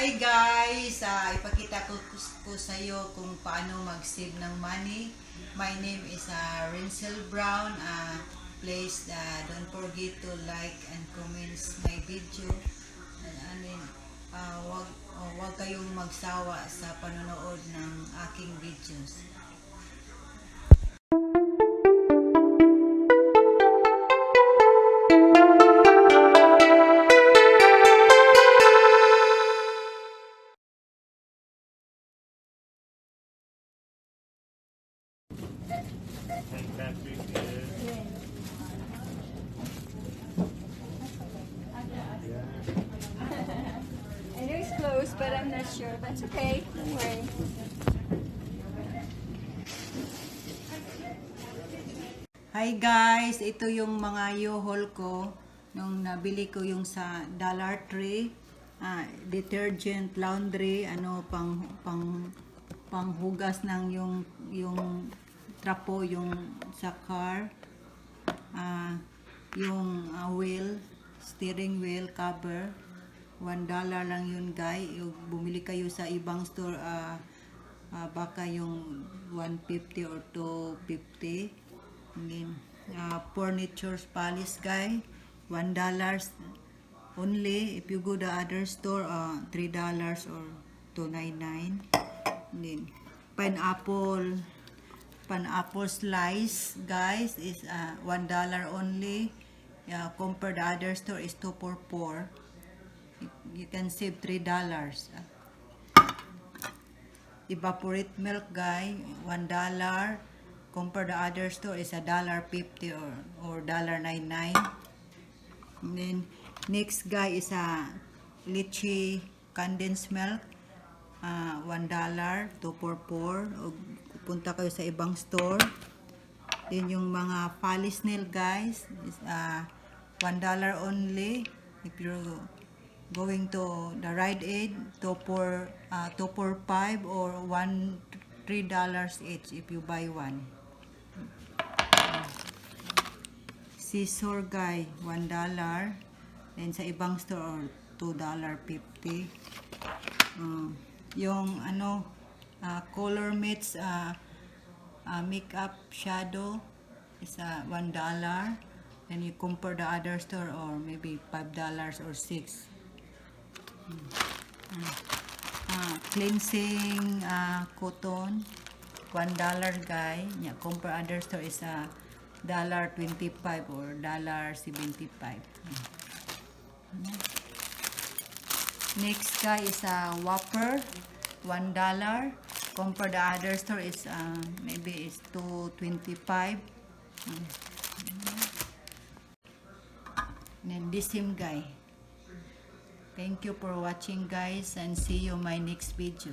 Hi guys! Ipakita ko sa iyo kung paano mag-save ng money. My name is Rinsel Brown. Please don't forget to like and comment my video. And then, wag kayong magsawa sa panonood ng aking videos. I know it's close, but I'm not sure. That's okay. Don't worry. Hi guys! Ito yung mga youhaul ko. Nung nabili ko yung sa dollartree. Detergent, laundry, panghugas ng yung trapo, yung sa car. Yung wheel, steering wheel cover. $1 lang yun guys. Bumili kayo sa ibang store, baka yung 150 or 250. And then, furniture polish guys, $1 only. If you go to other store, $3 or $2.99. And then, pineapple slice guys is $1 only. Compare the other store is 2 for 4. You can save $3. Evaporate milk guys, $1. Compare the other store is $1.50 or $1.99. And then next guy is lychee condensed milk, $1, 2 for 4. O punta kayo sa ibang store. Then yung mga polish nail guys is $1 only. If you're going to the Rite Aid, 2 for 5 or $3 each if you buy one. Scissor guy, $1. And sa ibang store, $2.50. Yung color mates, makeup shadow is $1. And you compare the other store or maybe $5 or $6. Cleansing cotton, $1 guy. Compare other store is $1.25 or $1.75. Next guy is Whopper, $1. Compare the other store is maybe it's $2.25. And then this same guy. Thank you for watching guys, and see you my next video.